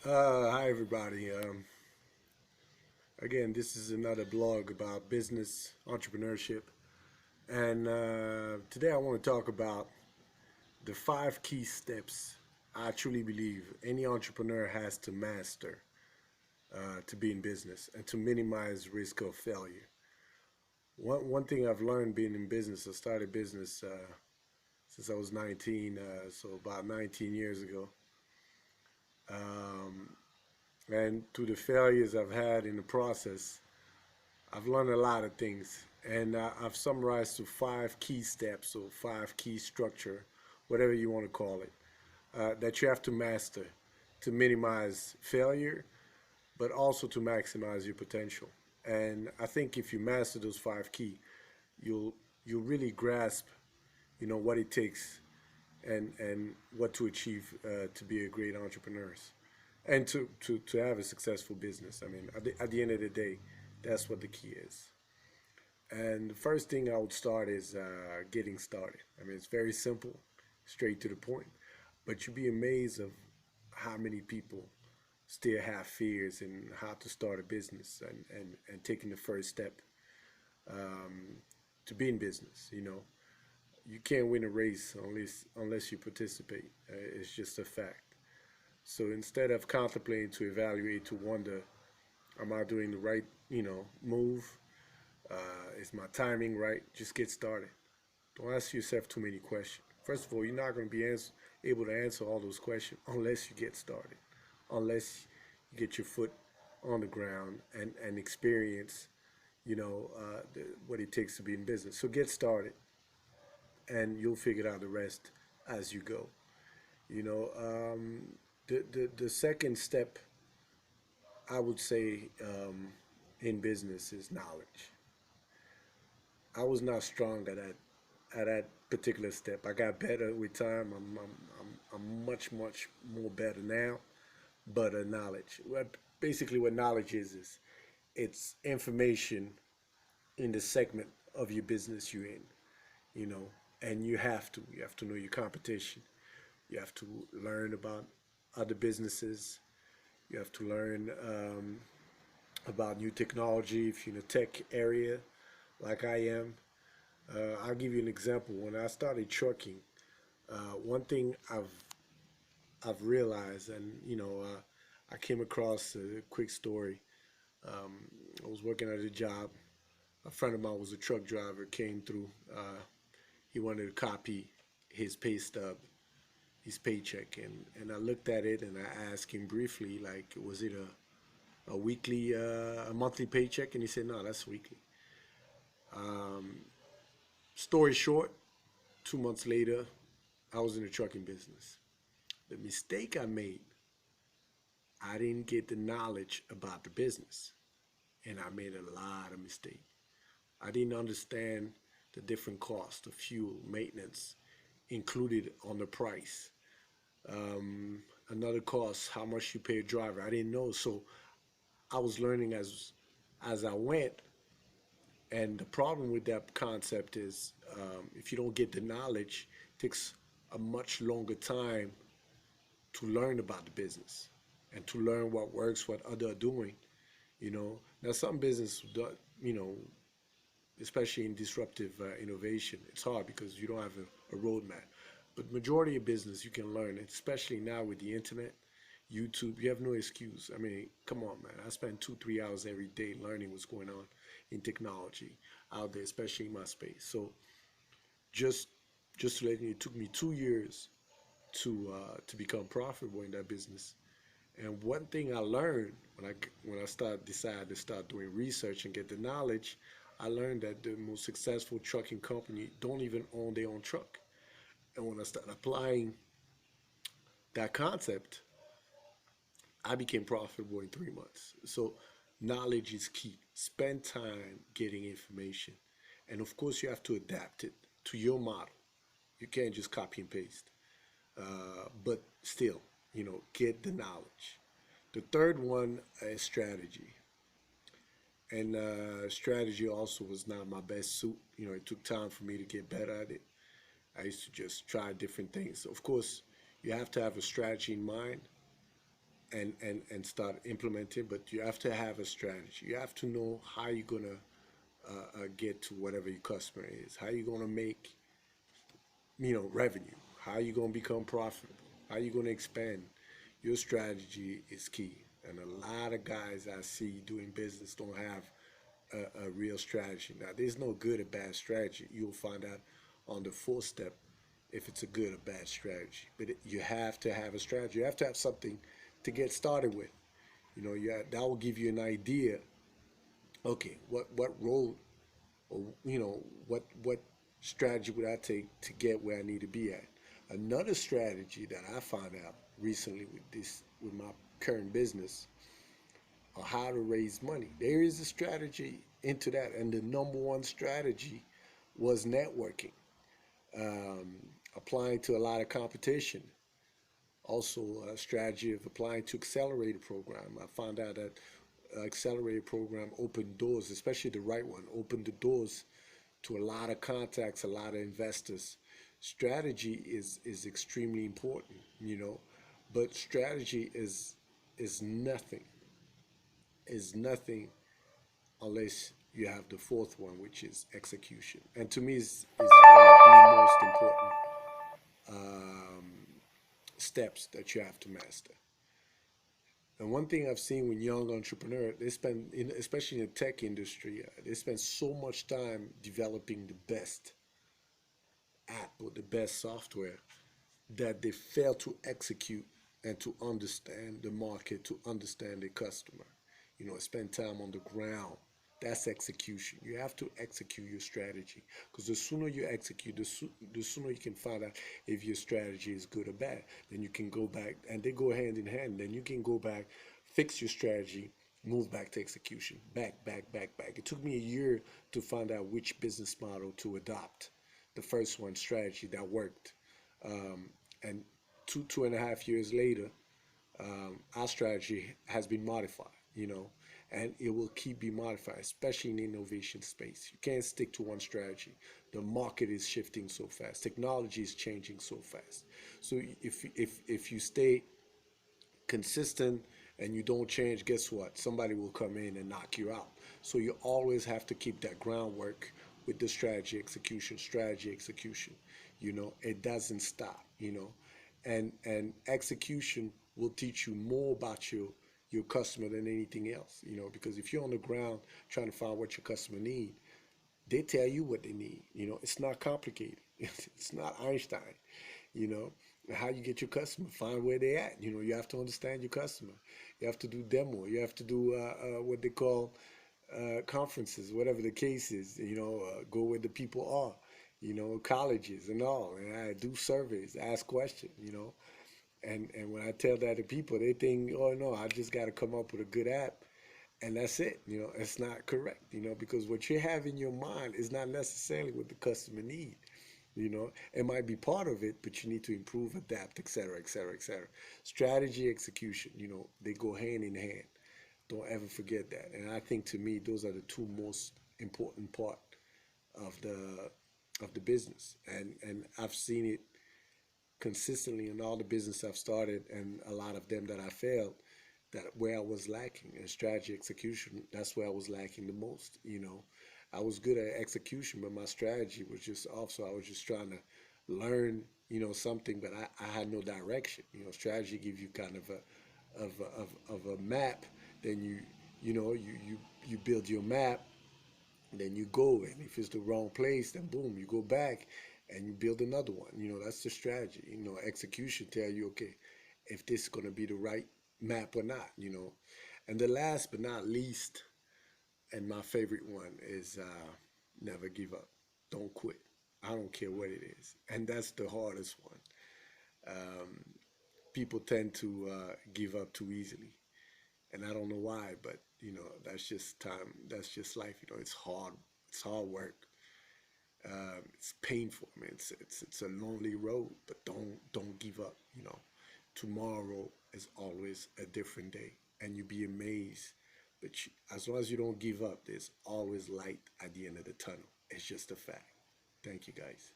Hi everybody. Again, this is another blog about business entrepreneurship, and today I want to talk about the 5 key steps I truly believe any entrepreneur has to master to be in business and to minimize risk of failure. One thing I've learned being in business, I started business since I was 19, so about 19 years ago. Um, and through the failures I've had in the process, I've learned a lot of things, and I've summarized to 5 key steps or 5 key structure, whatever you want to call it, that you have to master to minimize failure, but also to maximize your potential. And I think if you master those 5 key, you'll you'll really grasp, what it takes and what to achieve to be a great entrepreneur and to have a successful business. I mean, at the end of the day, that's what the key is. And the first thing I would start is getting started. I mean, it's very simple, straight to the point. But you'd be amazed of how many people still have fears in how to start a business and taking the first step um, to be in business. You can't win a race unless you participate. It's just a fact. So instead of contemplating to evaluate to wonder, am I doing the right, move? Is my timing right? Just get started. Don't ask yourself too many questions. First of all, you're not going to be able to answer all those questions unless you get started, unless you get your foot on the ground and experience, what it takes to be in business. So get started, and you'll figure out the rest as you go. You know, the second step I would say in business is knowledge. I was not strong at that particular step. I got better with time. I'm much more better now. But knowledge, basically what knowledge is it's information in the segment of your business you're in. You know, and you have to know your competition. You have to learn about other businesses. You have to learn about new technology if you're in a tech area like I am. I'll give you an example. When I started trucking, one thing I've realized, and I came across a quick story. Um, I was working at a job. A friend of mine was a truck driver. Came through. He wanted to copy his pay stub, his paycheck, and I looked at it and I asked him briefly, like, was it a weekly, a monthly paycheck? And he said, no, that's weekly. Um, Story short, 2 months later, I was in the trucking business. The mistake I made, I didn't get the knowledge about the business, and I made a lot of mistakes. I didn't understand the different costs of fuel, maintenance included on the price. Another cost, how much you pay a driver. I didn't know, so I was learning as I went. And the problem with that concept is, if you don't get the knowledge, it takes a much longer time to learn about the business and to learn what works, what others are doing. Now some business, you know, especially in disruptive innovation, it's hard because you don't have a roadmap. But majority of business you can learn, especially now with the internet, YouTube. You have no excuse. I mean, come on, man. I spend 2, 3 hours every day learning what's going on in technology out there, especially in my space. So just just to let you, know, it took me 2 years to become profitable in that business. And one thing I learned when I decided to start doing research and get the knowledge, I learned that the most successful trucking company don't even own their own truck. And when I started applying that concept, I became profitable in 3 months. So knowledge is key. Spend time getting information. And of course, you have to adapt it to your model. You can't just copy and paste. But still, get the knowledge. The third one is strategy. And strategy also was not my best suit. It took time for me to get better at it. I used to just try different things. Of course, you have to have a strategy in mind, and start implementing. But you have to have a strategy. You have to know how you're gonna get to whatever your customer is. How you gonna make revenue. How you gonna become profitable. How you gonna expand. Your strategy is key. And a lot of guys I see doing business don't have a real strategy. Now, there's no good or bad strategy. You'll find out on the fourth step if it's a good or bad strategy. But you have to have a strategy. You have to have something to get started with. That will give you an idea. Okay, what road, or what strategy would I take to get where I need to be at? Another strategy that I found out recently with my current business, or how to raise money. There is a strategy into that, and the number one strategy was networking, applying to a lot of competition. Also, a strategy of applying to accelerator program. I found out that accelerator program opened doors, especially the right one, opened the doors to a lot of contacts, a lot of investors. Strategy is extremely important, but strategy is nothing unless you have the fourth one, which is execution. And to me, is one of the most important steps that you have to master. And one thing I've seen with young entrepreneurs, they spend, especially in the tech industry, they spend so much time developing the best app or the best software that they fail to execute and to understand the market, to understand the customer. Spend time on the ground. That's execution. You have to execute your strategy, because the sooner you execute, the sooner you can find out if your strategy is good or bad. Then you can go back, and they go hand in hand. Then you can go back, fix your strategy, move back to execution, back, back, back, back. It took me a year to find out which business model to adopt. The first one, strategy, that worked. And 2.5 years later, our strategy has been modified, and it will keep being modified, especially in the innovation space. You can't stick to one strategy. The market is shifting so fast. Technology is changing so fast. So if you stay consistent and you don't change, guess what? Somebody will come in and knock you out. So you always have to keep that groundwork with the strategy execution. It doesn't stop, and execution will teach you more about your customer than anything else, because if you're on the ground trying to find what your customer need, they tell you what they need. It's not complicated. It's not Einstein. You know, how you get your customer, find where they at. You have to understand your customer. You have to do demo. You have to do what they call conferences, whatever the case is. Go where the people are. Colleges and all, and I do surveys, ask questions. And when I tell that to people, they think, oh no, I just got to come up with a good app and that's it. It's not correct, because what you have in your mind is not necessarily what the customer need. It might be part of it, but you need to improve, adapt, etc., etc., etc. Strategy, execution, they go hand in hand. Don't ever forget that. And I think, to me, those are the two most important part of the business. And I've seen it consistently in all the business I've started, and a lot of them that I failed, that where I was lacking in strategy execution, that's where I was lacking the most. I was good at execution, but my strategy was just off. So I was just trying to learn, something, but I had no direction. Strategy gives you kind of a map. Then you build your map, then you go, and if it's the wrong place, then boom, you go back and you build another one. That's the strategy. Execution tell you, okay, if this is gonna be the right map or not. And the last but not least, and my favorite one is never give up. Don't quit. I don't care what it is, and that's the hardest one. Um, People tend to give up too easily, and I don't know why, but that's just time. That's just life. It's hard. It's hard work. It's painful. I mean, it's a lonely road, but don't give up. Tomorrow is always a different day, and you be amazed. But as long as you don't give up, there's always light at the end of the tunnel. It's just a fact. Thank you, guys.